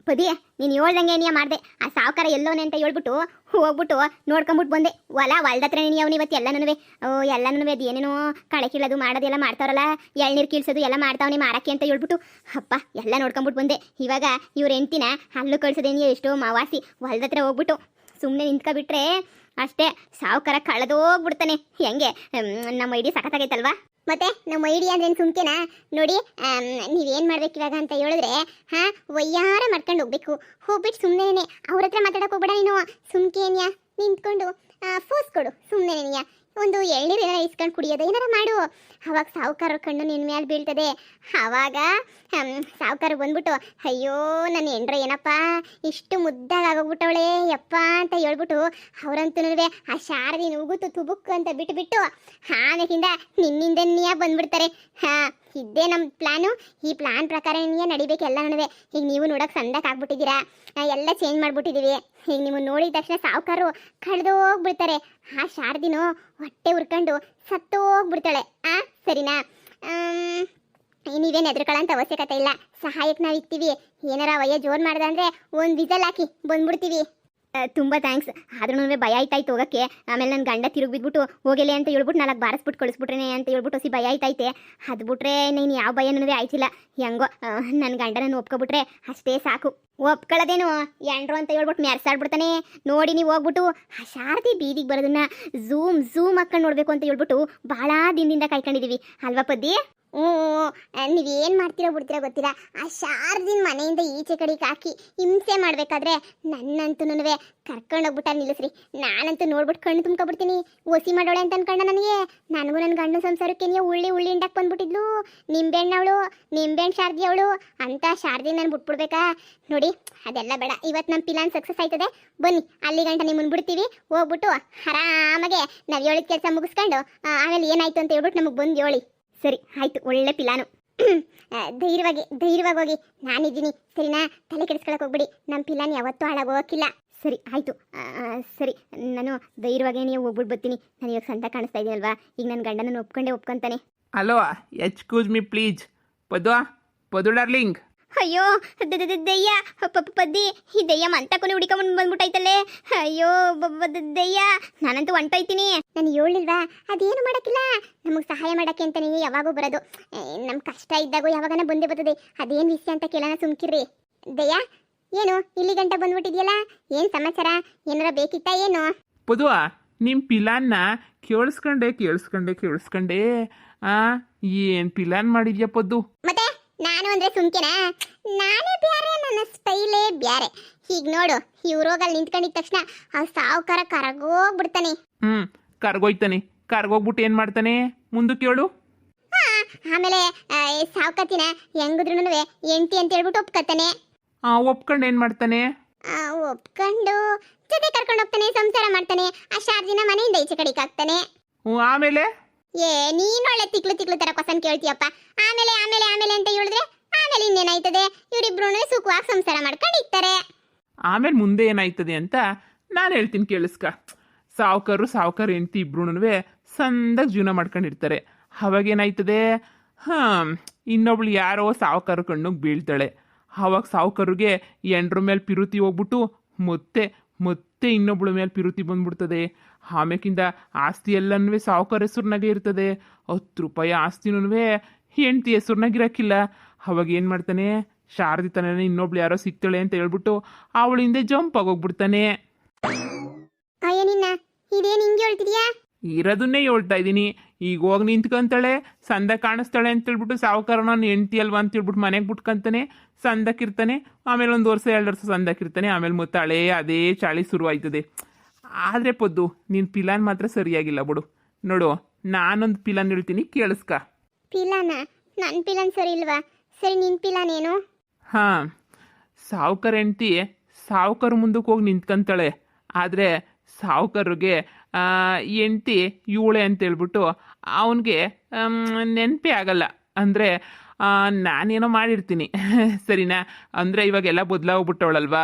ಪದಿ ನೀನು ಹೇಳ್ದಂಗೆ ನೀ ಮಾಡಿದೆ. ಆ ಸಾವುಕಾರ ಎಲ್ಲೋನೆ ಅಂತ ಹೇಳ್ಬಿಟ್ಟು ಹೋಗ್ಬಿಟ್ಟು ನೋಡ್ಕೊಂಬಿಟ್ಟು ಬಂದೆ. ಹೊಲ್ದತ್ರ ನೀನು ಅವನು ಇವತ್ತು ಎಲ್ಲನೂ ಅದು ಏನೇನೋ ಕಳೆ ಕೀಳೋದು ಮಾಡೋದೆಲ್ಲ ಮಾಡ್ತಾರಲ್ಲ, ಎಳ್ನೀರು ಕೀಳ್ಸೋದು ಎಲ್ಲ ಮಾಡ್ತಾವನಿ ಮಾರಕ್ಕೆ ಅಂತ ಹೇಳ್ಬಿಟ್ಟು ಅಪ್ಪ ಎಲ್ಲ ನೋಡ್ಕೊಂಬಿಟ್ಟು ಬಂದೆ. ಇವಾಗ ಇವ್ರ ಹೆಂಡ್ತಿನ ಹಲ್ಲು ಕಳ್ಸೋದೇನಿ ಎಷ್ಟೋ ಮಾವಾಸಿ ಹೊಲ್ದತ್ರ ಹೋಗ್ಬಿಟ್ಟು ಸುಮ್ಮನೆ ನಿಂತ್ಕೊಬಿಟ್ರೆ ಅಷ್ಟೇ ಸಾವುಕಾರ ಕಳೆದೋಗ್ಬಿಡ್ತಾನೆ. ಹೆಂಗೆ ನಮ್ಮ ಐಡಿಯಾ ಸಖತ್ತಾಗೈತಲ್ವಾ? ಮತ್ತೆ ನಮ್ಮ ಐಡಿಯಾ ಅಂದ್ರೆ ಸುಮ್ಕೆನಾ ನೋಡಿ. ನೀವೇನು ಮಾಡ್ಬೇಕು ಇವಾಗ ಅಂತ ಹೇಳಿದ್ರೆ ವಯ್ಯಾರ ಮಾಡ್ಕೊಂಡು ಹೋಗ್ಬಿಟ್ಟು ಸುಮ್ಮನೆ ಅವ್ರ ಹತ್ರ ಮಾತಾಡಕ್ಕೆ ಹೋಗ್ಬೇಡ ನೀನು. ಸುಮ್ಕೇನ್ಯಾ ನಿಂತ್ಕೊಂಡು ಫೋಸ್ ಕೊಡು ಸುಮ್ಮನೆ. ಒಂದು ಎಳ್ನೀರು ಏನಾರ ಇಸ್ಕೊಂಡು ಕುಡಿಯೋದು ಏನಾರ ಮಾಡು. ಅವಾಗ ಸಾವುಕಾರ ಕಣ್ಣು ನಿನ್ನ ಮೇಲೆ ಬೀಳ್ತದೆ. ಆವಾಗ ಸಾವುಕಾರ ಬಂದ್ಬಿಟ್ಟು ಅಯ್ಯೋ ನನ್ನ ಹೆಂಡ್ರ ಏನಪ್ಪ ಇಷ್ಟು ಮುದ್ದಾಗೋಗ್ಬಿಟ್ಟವಳೆ ಯಪ್ಪ ಅಂತ ಹೇಳ್ಬಿಟ್ಟು ಅವರಂತೂ ಆ ಶಾರದಿ ಉಗುತ್ತು ತುಬುಕ್ಕು ಅಂತ ಬಿಟ್ಟು ಆಮೇಲಿಂದ ನಿನ್ನಿಂದನೇ ಬಂದ್ಬಿಡ್ತಾರೆ. ಇದ್ದೇ ನಮ್ಮ ಪ್ಲಾನು. ಈ ಪ್ಲಾನ್ ಪ್ರಕಾರ ನಡಿಬೇಕು ಎಲ್ಲ ನನಗೆ. ಈಗ ನೀವು ನೋಡೋಕೆ ಸಂದಕ್ಕೆ ಆಗ್ಬಿಟ್ಟಿದ್ದೀರಾ, ಎಲ್ಲ ಚೇಂಜ್ ಮಾಡಿಬಿಟ್ಟಿದ್ದೀವಿ. ಈಗ ನೀವು ನೋಡಿದ ತಕ್ಷಣ ಸಾವುಕಾರು ಕಳೆದೋಗ್ಬಿಡ್ತಾರೆ. ಆ ಶಾರದಿನೂ ಹೊಟ್ಟೆ ಉರ್ಕೊಂಡು ಸತ್ತೋಗ್ಬಿಡ್ತಾಳೆ. ಸರಿನಾ? ನೀವೇನು ಹೆದರ್ಕೊಳ್ಳೋಂಥ ಅವಶ್ಯಕತೆ ಇಲ್ಲ. ಸಹಾಯಕ್ಕೆ ನಾವು ಇರ್ತೀವಿ. ಏನಾರ ವಯ್ಯ ಜೋರು ಮಾಡ್ದೆ ಅಂದರೆ ಒಂದು ವಿಸಲ್ ಹಾಕಿ ಬಂದ್ಬಿಡ್ತೀವಿ. ತುಂಬ ಥ್ಯಾಂಕ್ಸ್. ಆದ್ರೂ ಭಯ ಆಯ್ತಾಯ್ತು ಹೋಗೋಕ್ಕೆ. ಆಮೇಲೆ ನನ್ನ ಗಂಡ ತಿರುಗಿ ಬಿದ್ಬಿಟ್ಟು ಹೋಗಲಿ ಅಂತ ಹೇಳ್ಬಿಟ್ಟು ನಾಲ್ಕು ಬಾರಿಸ್ಬಿಟ್ಟು ಕಳಿಸ್ಬಿಟ್ರೇನೆ ಅಂತ ಹೇಳ್ಬಿಟ್ಟು ಭಯ ಆಯ್ತೈತೆ. ಅದು ಬಿಟ್ರೆ ನೀನು ಯಾವ ಭಯನೂ ಆಯ್ತಿಲ್ಲ. ಹೆಂಗೋ ನನ್ನ ಗಂಡನನ್ನು ಒಪ್ಕೊಬಿಟ್ರೆ ಅಷ್ಟೇ ಸಾಕು. ಒಪ್ಕೊಳ್ಳೋದೇನು ಎಂಡ್ರು ಅಂತ ಹೇಳ್ಬಿಟ್ಟು ಮೆರ್ಸಾಡ್ಬಿಡ್ತಾನೆ. ನೋಡಿ ನೀವು ಹೋಗ್ಬಿಟ್ಟು ಆ ಶಾರದಿ ಬೀದಿಗೆ ಬರೋದನ್ನ ಝೂಮ್ ಹಾಕೊಂಡು ನೋಡಬೇಕು ಅಂತ ಹೇಳ್ಬಿಟ್ಟು ಭಾಳ ದಿನದಿಂದ ಕಾಯ್ಕೊಂಡಿದ್ದೀವಿ ಅಲ್ವಾ ಪದ್ದಿ? ನೀವೇನು ಮಾಡ್ತೀರೋ ಬಿಡ್ತೀರೋ ಗೊತ್ತಿಲ್ಲ. ಆ ಶಾರದಿನ ಮನೆಯಿಂದ ಈಚೆ ಕಡೆಗೆ ಹಾಕಿ ಹಿಂಸೆ ಮಾಡಬೇಕಾದ್ರೆ ನನ್ನಂತೂ ಕರ್ಕೊಂಡೋಗ್ಬಿಟ್ಟ ನಿಲ್ಲಿಸ್ರಿ. ನಾನಂತೂ ನೋಡ್ಬಿಟ್ಟು ಕಣ್ಣು ತುಂಬ್ಕೊಬಿಡ್ತೀನಿ. ಒಸಿ ಮಾಡೋಳೆ ಅಂತ ಅನ್ಕೊಂಡ ನನಗೆ. ನನಗೂ ನನ್ನ ಗಂಡು ಸಂಸಾರಕ್ಕೆ ನೀವು ಉಳ್ಳಿ ಹಿಂಡಕ್ಕೆ ಬಂದ್ಬಿಟ್ಟಿದ್ಲು. ನಿಂಬೆಹಣ್ಣು ಶಾರದಿ ಅವಳು ಅಂತ ಶಾರದಿ ನಾನು ಬಿಟ್ಬಿಡ್ಬೇಕಾ? ನೋಡಿ ಅದೆಲ್ಲ ಬೇಡ. ಇವತ್ತು ನಮ್ಮ ಪ್ಲಾನ್ ಸಕ್ಸಸ್ ಆಯ್ತದೆ. ಬನ್ನಿ ಅಲ್ಲಿ ಗಂಟ ನಿಮ್ಮನ್ನು ಬಿಡ್ತೀವಿ. ಹೋಗ್ಬಿಟ್ಟು ಆರಾಮಾಗೆ ನಾವು ಹೇಳಿದ ಕೆಲಸ ಮುಗಿಸ್ಕೊಂಡು ಆಮೇಲೆ ಏನಾಯ್ತು ಅಂತ ಹೇಳ್ಬಿಟ್ಟು ನಮಗೆ ಬಂದು ಹೇಳಿ. ಸರಿ ಆಯ್ತು, ಒಳ್ಳೆ ಪ್ಲಾನು. ಧೈರ್ಯವಾಗಿ ಹೋಗಿ, ನಾನಿದ್ದೀನಿ ಸರಿನಾ? ತಲೆ ಕೆಡಿಸ್ಕೊಳಕ್ಕೆ ಹೋಗ್ಬಿಡಿ. ನಮ್ಮ ಪ್ಲಾನ್ ಯಾವತ್ತೂ ಹಾಳಾಗೋಕಿಲ್ಲ. ಸರಿ ಆಯಿತು. ಸರಿ ನಾನು ಧೈರ್ಯವಾಗಿ ನೀವು ಹೋಗ್ಬಿಟ್ಟು ಬರ್ತೀನಿ. ನಾನು ಇವಾಗ ಸಂತ ಕಾಣಿಸ್ತಾ ಇದ್ದೀನಲ್ವಾ, ಈಗ ನನ್ನ ಗಂಡನನ್ನು ಒಪ್ಕೊಂತಾನೆ. Hello, excuse me please. Padu darling. ಅಯ್ಯೋ ದಯ್ಯ ಪದ್ದಿ, ಈ ದಯ್ಯ ಮಂತಕೊನೆ ಹುಡಿಕೊಂಡ್ ಬಂದ್ಬಿಟ್ಟೈತಲ್ಲೇ. ಅಯ್ಯೋ ದಯ್ಯ, ನಾನಂತೂ ಹೊಂಟೋಯ್ತೀನಿ. ನಾನು ಹೇಳಿಲ್ವಾ ಅದೇನು ಮಾಡೋಕ್ಕಿಲ್ಲ. ನಮಗೆ ಸಹಾಯ ಮಾಡೋಕ್ಕೆ ಅಂತ ನೀವು ಯಾವಾಗೂ ಬರೋದು. ನಮ್ಮ ಕಷ್ಟ ಇದ್ದಾಗೂ ಯಾವಾಗನ ಬಂದೇ ಬರ್ತದೆ. ಅದೇನು ವಿಷಯ ಅಂತ ಕೇಳೋಣ, ಸುಮ್ಕಿರ್ರಿ. ದಯ್ಯ ಏನು ಇಲ್ಲಿ ಗಂಟ ಬಂದ್ಬಿಟ್ಟಿದ್ಯಲ್ಲ, ಏನು ಸಮಾಚಾರ? ಏನಾರ ಬೇಕಿತ್ತಾ ಏನು? ಪದು, ನಿಮ್ಮ ಪಿಲಾನ್ನ ಕೇಳಿಸ್ಕೊಂಡೆ ಏನು ಪಿಲಾನ್ ಮಾಡಿದ್ಯಾ ಪದ್ದು? ಮತ್ತೆ ನಾನು ಅಂದ್ರೆ ಸುಮ್ಕೆನಾ? ನಾನೇ ಬ್ಯಾರೆ, ನನ್ನ ಸ್ಟೈಲೇ ಬ್ಯಾರೆ. ಈಗ ನೋಡು, ಇವ್ರೋಗಲ್ಲಿ ನಿಂತ್ಕೊಂಡಿದ ತಕ್ಷಣ ಆ ಸಾವುಕಾರ ಕರಗೋಗ್ಬಿಡ್ತಾನೆ. ಕರ್ಗೋಗ್ಬಿಟ್ಟು ಏನು ಮಾಡ್ತಾನೆ ಮುಂದಕ್ಕೆ ಹೇಳು. ಆಮೇಲೆ ಸಾವುಕತಿನ ಹೆಂಗಿದ್ರು ಎಂಟಿ ಅಂತ ಹೇಳ್ಬಿಟ್ಟು ಒಪ್ಕೊತಾನೆ. ಒಪ್ಕೊಂಡು ಏನು ಮಾಡ್ತಾನೆ? ಒಪ್ಕೊಂಡು ಜೊತೆ ಕರ್ಕೊಂಡು ಹೋಗ್ತಾನೆ, ಸಂಸಾರ ಮಾಡ್ತಾನೆ. ಆ ಶಾರ್ದಿನ ಮನೆಯಿಂದ ಈಚೆ ಕಡೆಗೆ ಹಾಕ್ತಾನೆ. ಆಮೇಲೆ ನೀನೊಳ್ಳೆ ತಿಕ್ಲು ತರ ಕ್ವಶನ್ ಕೇಳ್ತೀಯಪ್ಪ. ಆಮೇಲೆ ಅಂತ ಹೇಳಿದ್ರೆ ಆಮೇಲೆ ಇನ್ನೇನಾಯ್ತದೆ? ಇವರಿಬ್ರು ಸುಖವಾಗಿ ಸಂಸಾರ ಮಾಡ್ಕೊಂಡು ಇರ್ತಾರೆ. ಆಮೇಲೆ ಮುಂದೆ ಏನಾಯ್ತದೆ ಅಂತ ನಾನು ಹೇಳ್ತೀನಿ, ಕೇಳಿಸ್ಕ. ಸಾವುಕಾರ ಹೆಂಡತಿ ಇಬ್ರು ಸಂದಾಗ ಜೀವನ ಮಾಡ್ಕೊಂಡಿರ್ತಾರೆ. ಅವಾಗೇನಾಯ್ತದೆ? ಇನ್ನೊಬ್ಳು ಯಾರೋ ಸಾವುಕಾರ ಕಣ್ಣಿಗೆ ಬೀಳ್ತಾಳೆ. ಅವಾಗ ಸಾವುಕಾರಿಗೆ ಎಂಡ್ರ ಮೇಲೆ ಪಿರುತಿ ಹೋಗ್ಬಿಟ್ಟು ಮತ್ತೆ ಇನ್ನೊಬ್ಳ ಮೇಲೆ ಪಿರುತಿ ಬಂದ್ಬಿಡ್ತದೆ. ಆಮೇಕಿಂದ ಆಸ್ತಿ ಎಲ್ಲನೂ ಸಾವುಕಾರ ಹೆಸರಿನಾಗೆ ಇರ್ತದೆ. 10 ರೂಪಾಯಿ ಆಸ್ತಿನೂ ಹೆಂಡತಿ ಹೆಸರಿನಾಗಿರಕ್ಕಿಲ್ಲ. ಅವಾಗ ಏನು ಮಾಡ್ತಾನೆ? ಶಾರದಿ ತನೇ ಇನ್ನೊಬ್ಳು ಯಾರೋ ಸಿಗ್ತಾಳೆ ಅಂತ ಹೇಳ್ಬಿಟ್ಟು ಅವಳ ಹಿಂದೆ ಜಂಪ್ ಆಗೋಗ್ಬಿಡ್ತಾನೆ. ಇದೇನು ಹಿಂಗೆ ಹೇಳ್ತಿದ್ಯಾ? ಇರೋದನ್ನೇ ಹೇಳ್ತಾ ಇದ್ದೀನಿ. ಈಗ ಹೋಗಿ ನಿಂತ್ಕೊಂತಾಳೆ, ಸಂದ ಕಾಣಿಸ್ತಾಳೆ ಅಂತ ಹೇಳ್ಬಿಟ್ಟು ಸಾವುಕಾರ ನಾನು ಹೆಂಡತಿ ಅಲ್ವಾ ಅಂತ ಹೇಳ್ಬಿಟ್ಟು ಮನೆಗೆ ಬಿಟ್ಕೊಂತಾನೆ. ಸಂದಕ್ಕಿರ್ತಾನೆ. ಆಮೇಲೆ 1 ವರ್ಷ 2 ವರ್ಷ ಸಂದಕ್ಕಿರ್ತಾನೆ. ಆಮೇಲೆ ಮತ್ತೆ ಅದೇ ಚಾಳಿ ಶುರು ಆಯ್ತದೆ. ಆದರೆ ಪದ್ದು, ನಿನ್ನ ಪಿಲಾನ್ ಮಾತ್ರ ಸರಿಯಾಗಿಲ್ಲ ಬಿಡು. ನೋಡು, ನಾನೊಂದು ಪಿಲಾನ್ ಹೇಳ್ತೀನಿ, ಕೇಳಿಸ್ಕ. ಪಿಲಾನ? ನನ್ನ ಪಿಲಾನ್ ಸರಿ ಇಲ್ವಾ? ಸರಿ, ನಿನ್ನ ಪಿಲಾನ್ ಏನು? ಸಾವುಕಾರ ಹೆಂಡತಿ ಸಾವುಕಾರ ಮುಂದಕ್ಕೆ ಹೋಗಿ ನಿಂತ್ಕೊಂತಾಳೆ. ಆದರೆ ಸಾವುಕಾರಿಗೆ ಹೆಂಡತಿ ಇವಳೆ ಅಂತೇಳ್ಬಿಟ್ಟು ಅವನಿಗೆ ನೆನಪೇ ಆಗಲ್ಲ. ಅಂದರೆ ನಾನೇನೋ ಮಾಡಿರ್ತೀನಿ ಸರಿನಾ? ಅಂದರೆ ಇವಾಗೆಲ್ಲ ಬದಲಾಗ್ಬಿಟ್ಟವಳಲ್ವಾ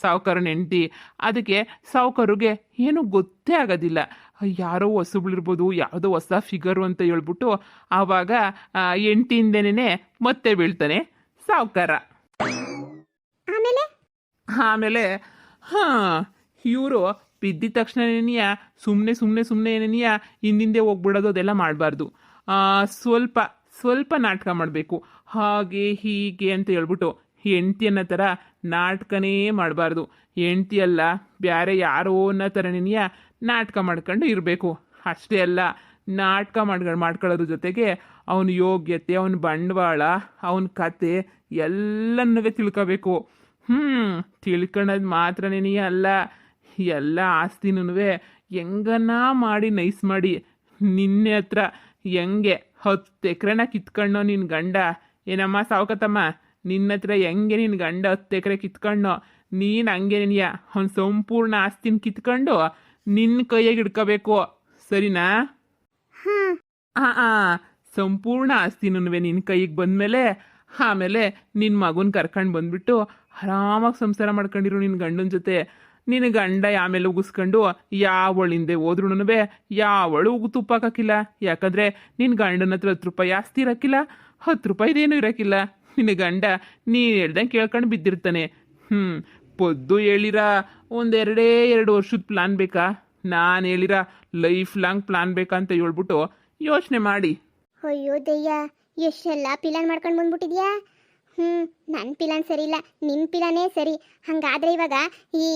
ಸಾವುಕಾರನ ಹೆಂಡತಿ. ಅದಕ್ಕೆ ಸಾವುಕಾರಿಗೆ ಏನೂ ಗೊತ್ತೇ ಆಗೋದಿಲ್ಲ. ಯಾರೋ ಹೊಸಬ್ಳಿರ್ಬೋದು, ಯಾವುದೋ ಹೊಸ ಫಿಗರು ಅಂತ ಹೇಳ್ಬಿಟ್ಟು ಆವಾಗ ಹೆಂಡತಿಯಿಂದನೇ ಮತ್ತೆ ಬೀಳ್ತಾನೆ ಸಾವುಕಾರ. ಆಮೇಲೆ ಆಮೇಲೆ ಹಾಂ ಇವರು ಬಿದ್ದಿದ ತಕ್ಷಣನೇನಿಯ ಸುಮ್ಮನೆ ಏನೇನಿಯ ಹಿಂದಿಂದೆ ಹೋಗ್ಬಿಡೋದು ಅದೆಲ್ಲ ಮಾಡಬಾರ್ದು. ಸ್ವಲ್ಪ ಸ್ವಲ್ಪ ನಾಟಕ ಮಾಡಬೇಕು. ಹಾಗೆ ಹೀಗೆ ಅಂತ ಹೇಳ್ಬಿಟ್ಟು ಹೆಂಡ್ತಿ ಅನ್ನೋ ಥರ ನಾಟಕನೇ ಮಾಡಬಾರ್ದು. ಹೆಂಡ್ತಿ ಅಲ್ಲ ಬೇರೆ ಯಾರೋ ಅನ್ನೋ ಥರನೇನಿಯ ನಾಟಕ ಮಾಡ್ಕೊಂಡು ಇರಬೇಕು. ಅಷ್ಟೇ ಅಲ್ಲ, ನಾಟಕ ಮಾಡ್ಕೊಳ್ಳೋದ್ರ ಜೊತೆಗೆ ಅವನ ಯೋಗ್ಯತೆ, ಅವನ ಬಂಡವಾಳ, ಅವನ ಕತೆ ಎಲ್ಲನೂ ತಿಳ್ಕೋಬೇಕು. ತಿಳ್ಕೊಳ್ಳೋದು ಮಾತ್ರನೇ ಅಲ್ಲ, ಎಲ್ಲ ಆಸ್ತಿನೂ ಹೆಂಗನ ಮಾಡಿ ನೈಸ್ ಮಾಡಿ ನಿನ್ನೆ ಹತ್ರ ಹೆಂಗೆ 10 ಎಕರೆನ ಕಿತ್ಕೊಂಡೋ ನಿನ್ನ ಗಂಡ. ಏನಮ್ಮ ಸಾವುಕತ್ತಮ್ಮ, ನಿನ್ನ ಹತ್ರ ಹೆಂಗೆ ನಿನ್ನ ಗಂಡ 10 ಎಕರೆ ಕಿತ್ಕೊಂಡೋ, ನೀನು ಹಂಗೆ ನೀನಿಯ ಅವ್ನು ಸಂಪೂರ್ಣ ಆಸ್ತಿನ ಕಿತ್ಕೊಂಡು ನಿನ್ನ ಕೈಯಾಗಿ ಇಡ್ಕೋಬೇಕು. ಸರಿನಾ? ಸಂಪೂರ್ಣ ಆಸ್ತಿನೂ ನಿನ್ನ ಕೈಗೆ ಬಂದಮೇಲೆ ಆಮೇಲೆ ನಿನ್ನ ಮಗನ ಕರ್ಕೊಂಡು ಬಂದ್ಬಿಟ್ಟು ಆರಾಮಾಗಿ ಸಂಸಾರ ಮಾಡ್ಕೊಂಡಿರು ನಿನ್ನ ಗಂಡನ ಜೊತೆ. ನಿನ್ನ ಗಂಡ ಆಮೇಲೆ ಉಗಿಸ್ಕೊಂಡು ಯಾವಳಿಂದೆ ಹೋದ್ರೂ ಯಾವಳು ಉಗು ತುಪ್ಪ ಹಾಕಿಲ್ಲ. ಯಾಕಂದರೆ ನಿನ್ನ ಗಂಡನ ಹತ್ರ 10 ರೂಪಾಯಿ ಆಸ್ತಿ ಇರೋಕ್ಕಿಲ್ಲ, 10 ರೂಪಾಯಿದೇನು ಇರೋಕ್ಕಿಲ್ಲ. ನಿನ್ನ ಗಂಡ ನೀನು ಹೇಳ್ದಂಗೆ ಕೇಳ್ಕೊಂಡು ಬಿದ್ದಿರ್ತಾನೆ. ಪೊದ್ದು ಹೇಳಿರ ಎರಡು ವರ್ಷದ ಪ್ಲಾನ್ ಬೇಕಾ? ನಾನು ಹೇಳಿರ ಲೈಫ್ ಲಾಂಗ್ ಪ್ಲಾನ್ ಬೇಕಾ ಅಂತ ಹೇಳ್ಬಿಟ್ಟು ಯೋಚನೆ ಮಾಡಿ. ಅಯ್ಯೋ ದಯ್ಯ, ಎಷ್ಟೆಲ್ಲ ಪಿಲಾನ್ ಮಾಡ್ಕೊಂಡು ಬಂದ್ಬಿಟ್ಟಿದ್ಯಾ. ನನ್ನ ಪಿಲಾನ್ ಸರಿ ಇಲ್ಲ, ನಿನ್ನ ಪಿಲಾನೇ ಸರಿ. ಹಂಗಾದ್ರೆ ಇವಾಗ ಈ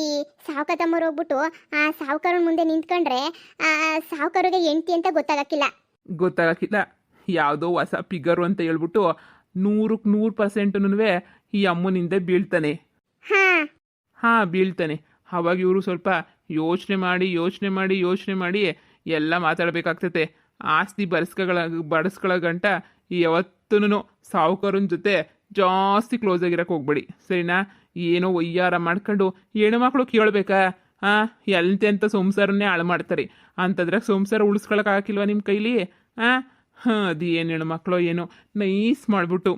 ಸಾವುಕಾರಮ್ಮವ್ರು ಹೋಗ್ಬಿಟ್ಟು ಆ ಸಾವುಕಾರನ ಮುಂದೆ ನಿಂತ್ಕೊಂಡ್ರೆ ಆ ಸಾವುಕಾರಿಗೆ ಹೆಂಡ್ತಿ ಅಂತ ಗೊತ್ತಾಗಕ್ಕಿಲ್ಲ. ಯಾವುದೋ ಹೊಸ ಫಿಗರು ಅಂತ ಹೇಳ್ಬಿಟ್ಟು 100% ಈ ಅಮ್ಮನಿಂದ ಬೀಳ್ತಾನೆ. ಬೀಳ್ತಾನೆ. ಅವಾಗ ಇವರು ಸ್ವಲ್ಪ ಯೋಚನೆ ಮಾಡಿ ಎಲ್ಲ ಮಾತಾಡಬೇಕಾಗ್ತೈತೆ. ಆಸ್ತಿ ಬಡಿಸ್ಕೊಳ್ಳೋ ಗಂಟ ಯಾವತ್ತೂ ಸಾವುಕಾರನ ಜೊತೆ ಜಾಸ್ತಿ ಕ್ಲೋಸ್ ಆಗಿರಕ್ಕೆ ಹೋಗ್ಬೇಡಿ. ಸರಿನಾ? ಏನೋ ಒಯ್ಯಾರ ಮಾಡ್ಕೊಂಡು ಹೆಣ್ಮಕ್ಳು ಕೇಳಬೇಕಾ? ಎಂತೆಂಥ ಸಂಸಾರನ್ನೇ ಹಾಳು ಮಾಡ್ತಾರೆ. ಅಂತದ್ರಾಗ ಸಂಸಾರ ಉಳಿಸ್ಕೊಳಕ್ಕಾಗಿಲ್ವ ನಿಮ್ಮ ಕೈಲಿ? ಅದು ಏನು ಹೆಣ್ಮಕ್ಳು ಏನೋ ನೈಸ್ ಮಾಡಿಬಿಟ್ಟು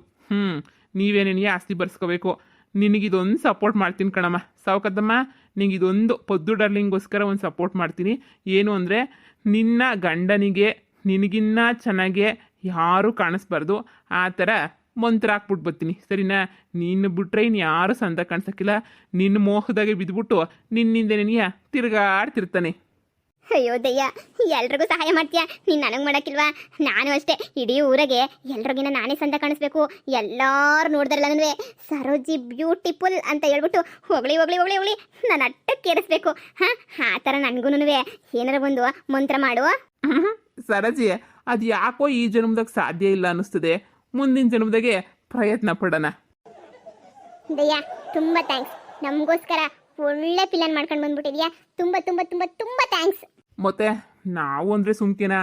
ನೀವೇನೇನೇ ಆಸ್ತಿ ಬರ್ಸ್ಕೋಬೇಕು. ನಿನಗಿದೊಂದು ಸಪೋರ್ಟ್ ಮಾಡ್ತೀನಿ ಕಣಮ್ಮ ಸಾವುಕದ್ದಮ್ಮ. ನಿನಗಿದೊಂದು ಪೊದ್ದು ಡಾರ್ಲಿಂಗೋಸ್ಕರ ಒಂದು ಸಪೋರ್ಟ್ ಮಾಡ್ತೀನಿ. ಏನು ಅಂದರೆ, ನಿನ್ನ ಗಂಡನಿಗೆ ನಿನಗಿನ್ನ ಚೆನ್ನಾಗೆ ಯಾರೂ ಕಾಣಿಸ್ಬಾರ್ದು. ಆ ಥರ ಮಂತ್ರ ಹಾಕ್ಬಿಟ್ಟು ಬರ್ತೀನಿ. ಸರಿನಾ? ನೀನು ಬಿಟ್ರೆ ಇನ್ನು ಯಾರೂ ಸಂದ ಕಾಣಿಸೋಕ್ಕಿಲ್ಲ. ನಿನ್ನ ಮೋಹದಾಗೆ ಬಿದ್ದುಬಿಟ್ಟು ನಿನ್ನಿಂದ ನೀನು ತಿರ್ಗಾಡ್ತಿರ್ತಾನೆ. ಅಯ್ಯೋ ದಯ್ಯ, ಎಲ್ರಿಗೂ ಸಹಾಯ ಮಾಡ್ತೀಯಾ ನೀನು, ನನಗೆ ಮಾಡೋಕ್ಕಿಲ್ವಾ? ನಾನು ಅಷ್ಟೇ, ಇಡೀ ಊರಿಗೆ ಎಲ್ರಿಗಿನ ನಾನೇ ಸಂದ ಕಾಣಿಸ್ಬೇಕು. ಎಲ್ಲರೂ ನೋಡಿದ್ರಲ್ಲ ಸರೋಜಿ ಬ್ಯೂಟಿಫುಲ್ ಅಂತ ಹೇಳ್ಬಿಟ್ಟು ಹೊಗಳಿ ನಾನು ಅಟ್ಟಕ್ಕೇರಿಸ್ಬೇಕು. ಆ ಥರ ನನಗೂ ಏನಾರ ಒಂದು ಮಂತ್ರ ಮಾಡುವ. ಸರೋಜಿ, ಅದು ಯಾಕೋ ಈ ಜನ್ಮದಾಗ ಸಾಧ್ಯ ಇಲ್ಲ ಅನ್ನಿಸ್ತದೆ. ಮುಂದಿನ ಜನ್ಮದಾಗೆ ಪ್ರಯತ್ನ ಪಡೋಣ. ದಯ್ಯ, ತುಂಬ ಥ್ಯಾಂಕ್ಸ್. ನಮಗೋಸ್ಕರ ಒಳ್ಳೆ ಪ್ಲಾನ್ ಮಾಡ್ಕೊಂಡು ಬಂದ್ಬಿಟ್ಟಿದ್ಯಾ. ತುಂಬ ಥ್ಯಾಂಕ್ಸ್. ಮತ್ತೆ ನಾವು ಅಂದರೆ ಸುಮ್ಕಿನ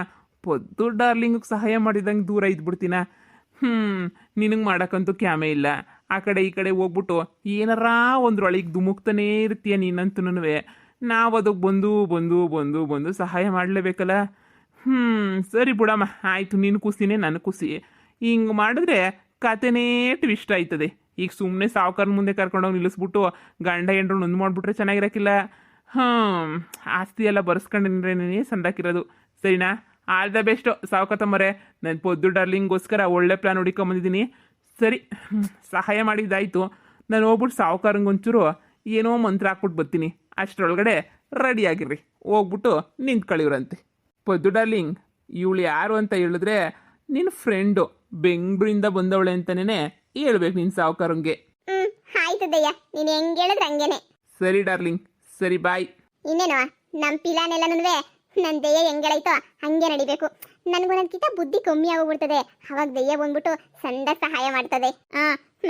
ಪೊದ್ದು ಡಾರ್ಲಿಂಗ್ ಸಹಾಯ ಮಾಡಿದಂಗೆ ದೂರ ಇದ್ಬಿಡ್ತೀನ? ನಿನಗೆ ಮಾಡೋಕ್ಕಂತೂ ಕ್ಯಾಮೆ ಇಲ್ಲ. ಆ ಕಡೆ ಈ ಕಡೆ ಹೋಗ್ಬಿಟ್ಟು ಏನಾರ ಒಂದ್ರೊಳಗೆ ಧುಮುಕ್ತಾನೇ ಇರ್ತೀಯ ನೀನಂತೂ. ನಾವು ಅದಕ್ಕೆ ಬಂದು ಸಹಾಯ ಮಾಡಲೇಬೇಕಲ್ಲ. ಸರಿ ಬಿಡಮ್ಮ, ಆಯಿತು. ನೀನು ಖುಷಿನೇ, ನನಗೆ ಖುಷಿ. ಹಿಂಗೆ ಮಾಡಿದ್ರೆ ಕತೆನೇ ಟ್ವಿಸ್ಟ್ ಆಯ್ತದೆ. ಈಗ ಸುಮ್ಮನೆ ಸಾವುಕಾರನ ಮುಂದೆ ಕರ್ಕೊಂಡೋಗಿ ನಿಲ್ಲಿಸ್ಬಿಟ್ಟು ಗಂಡ ಹೆಂಡ್ರು ನೊಂದು ಮಾಡಿಬಿಟ್ರೆ ಚೆನ್ನಾಗಿರೋಕ್ಕಿಲ್ಲ. ಆಸ್ತಿ ಎಲ್ಲ ಬರ್ಸ್ಕೊಂಡ್ರೇನೇ ಸಂದಾಕಿರೋದು. ಸರಿನಾ? ಆಲ್ ದ ಬೆಸ್ಟು ಸಾವುಕತ್ತಮ್ಮರೇ. ನನ್ನ ಪೊದ್ದು ಡಾರ್ಲಿಂಗೋಸ್ಕರ ಒಳ್ಳೆ ಪ್ಲಾನ್ ಹುಡುಕೊಂಬಂದಿದ್ದೀನಿ. ಸರಿ, ಸಹಾಯ ಮಾಡಿದ್ದಾಯಿತು. ನಾನು ಹೋಗ್ಬಿಟ್ಟು ಸಾವುಕಾರಂಗೊಂಚೂರು ಏನೋ ಮಂತ್ರ ಹಾಕ್ಬಿಟ್ಟು ಬರ್ತೀನಿ. ಅಷ್ಟರೊಳಗಡೆ ರೆಡಿಯಾಗಿರ್ರಿ, ಹೋಗ್ಬಿಟ್ಟು ನಿಂತ್ಕೊಳ್ಳಿವ್ರಂತೆ. ಪೊದ್ದು ಡಾರ್ಲಿಂಗ್, ಇವಳು ಯಾರು ಅಂತ ಹೇಳಿದ್ರೆ ನಿನ್ನ ಫ್ರೆಂಡು, ಬೆಂಗಳೂರಿಂದ ಬಂದವಳೆ ಅಂತನೇ ಹೇಳ್ಬೇಕು ನಿನ್ನ ಸಾವುಕಾರಂಗೆ. ಆಯ್ತು ದಯ್ಯ, ನೀನು ಹೆಂಗೆ ಹೇಳಿದ್ರೆ ಹಂಗೇನೆ. ಸರಿ ಡಾರ್ಲಿಂಗ್, ಸರಿ ಬಾಯ್. ಇನ್ನೇನು ನಮ್ಮ ಪಿಲಾನ್ ಎಲ್ಲನೂ ನನ್ನ ದಯ್ಯ ಹೆಂಗೆಳಾಯ್ತೋ ಹಂಗೆ ನಡಿಬೇಕು. ನನಗೊಂದಕ್ಕಿಂತ ಬುದ್ಧಿ ಕಮ್ಮಿ ಆಗೋಗ್ಬಿಡ್ತದೆ. ಅವಾಗ ದಯ್ಯ ಬಂದ್ಬಿಟ್ಟು ಸಂದ ಸಹಾಯ ಮಾಡ್ತದೆ.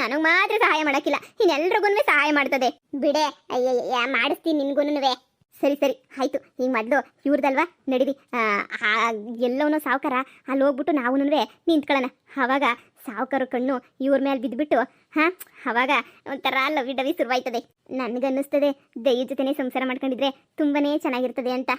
ನನಗೆ ಮಾತ್ರ ಸಹಾಯ ಮಾಡೋಕ್ಕಿಲ್ಲ, ಇನ್ನೆಲ್ರಿಗೂ ಸಹಾಯ ಮಾಡ್ತದೆ. ಬಿಡೆ, ಅಯ್ಯ ಮಾಡಿಸ್ತೀನಿ ನಿನ್ಗೂನುವೆ. ಸರಿ ಆಯಿತು. ಈಗ ಮೊದಲು ಇವ್ರದಲ್ವಾ, ನಡೀರಿ. ಎಲ್ಲವನ್ನೂ ಸಾವುಕಾರ ಅಲ್ಲಿ ಹೋಗ್ಬಿಟ್ಟು ನಾವು ನಿಂತ್ಕೊಳ್ಳೋಣ. ಆವಾಗ ಸಾವುಕಾರ ಕಣ್ಣು ಇವ್ರ ಮೇಲೆ ಬಿದ್ದುಬಿಟ್ಟು ಆವಾಗ ಒಂಥರ ಲವಿ ಡವಿ ಶುರುವಾಯ್ತದೆ. ನನಗನ್ನಿಸ್ತದೆ ದಯ್ಯ ಜೊತೆನೇ ಸಂಸಾರ ಮಾಡ್ಕೊಂಡಿದ್ರೆ ತುಂಬಾ ಚೆನ್ನಾಗಿರ್ತದೆ ಅಂತ.